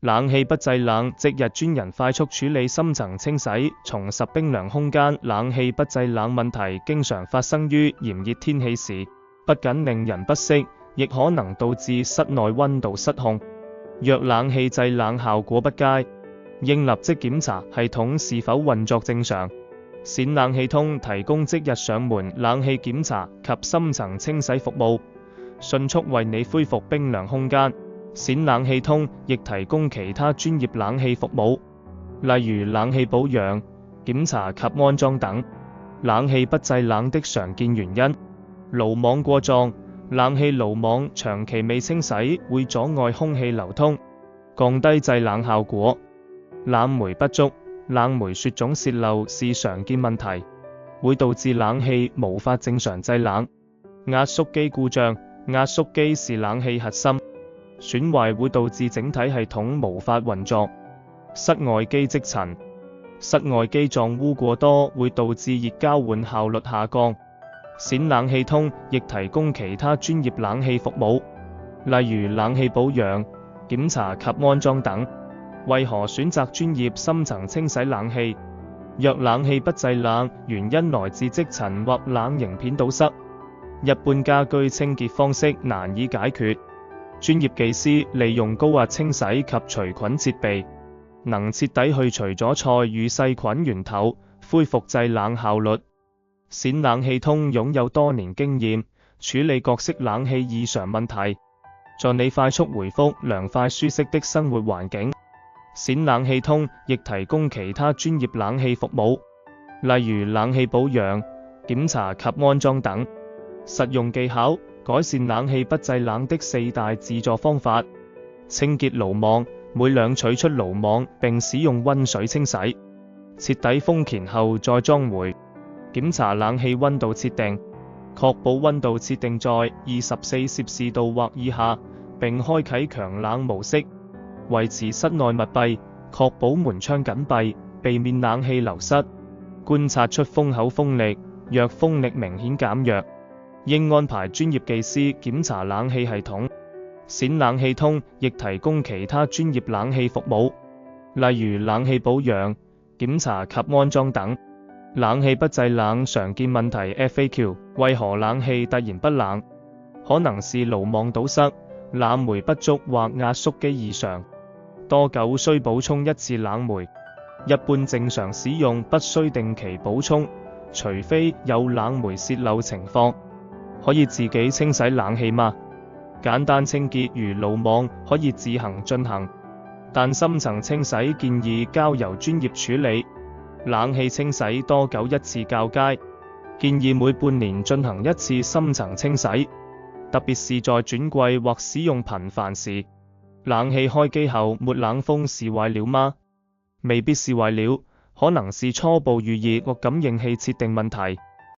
冷氣不製冷，即日專人快速處理深層清洗，重拾冰涼空間。冷氣不製冷問題經常發生於炎熱天氣時，不僅令人不適，亦可能導致室內溫度失控。若冷氣製冷效果不佳，應立即檢查系統是否運作正常。冼冷氣通提供即日上門冷氣檢查及深層清洗服務，迅速為你恢復冰涼空間。冼冷氣通亦提供其他專業冷氣服務，例如冷氣保養、檢查及安裝等。冷氣不製冷的常見原因：爐網過壯，冷氣爐網長期未清洗會阻礙空氣流通，降低製冷效果。冷媒不足，冷媒雪種洩漏是常見問題，會導致冷氣無法正常製冷。壓縮機故障，壓縮機是冷氣核心，損壞會導致整體系統無法運作。室外機積塵，室外機撞污過多會導致熱交換效率下降。冼冷氣通亦提供其他專業冷氣服務，例如冷氣保養、檢查及安裝等。為何選擇專業深層清洗冷氣？若冷氣不製冷，原因來自積塵或冷凝片堵塞，一般家居清潔方式難以解決。專業技師利用高壓清洗及除菌設備，能徹底去除阻塞與細菌源頭，恢復製冷效率。冼冷氣通擁有多年經驗，處理各式冷氣異常問題，助你快速回復涼快舒適的生活環境。冼冷氣通亦提供其他專業冷氣服務，例如冷氣保養、檢查及安裝等。實用技巧：改善冷氣不製冷的4大自助方法。清潔爐網，每兩取出爐網並使用溫水清洗，徹底封鉗後再裝回。檢查冷氣溫度設定，確保溫度設定在24攝氏度或以下，並開啟強冷模式，維持室內密閉，確保門窗緊閉，避免冷氣流失。觀察出風口風力，若風力明顯減弱，應安排專業技師檢查冷氣系統。冼冷氣通亦提供其他專業冷氣服務，例如冷氣保養、檢查及安裝等。冷氣不製冷常見問題 FAQ： 為何冷氣突然不冷？可能是爐網堵塞、冷媒不足或壓縮機異常。多久需補充一次冷媒？一般正常使用不需定期補充，除非有冷媒洩漏情況。可以自己清洗冷氣嗎？簡單清潔如爐網可以自行進行，但深層清洗建議交由專業處理。冷氣清洗多久一次較佳？建議每半年進行一次深層清洗，特別是在轉季或使用頻繁時。冷氣開機後沒冷風是壞了嗎？未必是壞了，可能是初步預熱或感應器設定問題。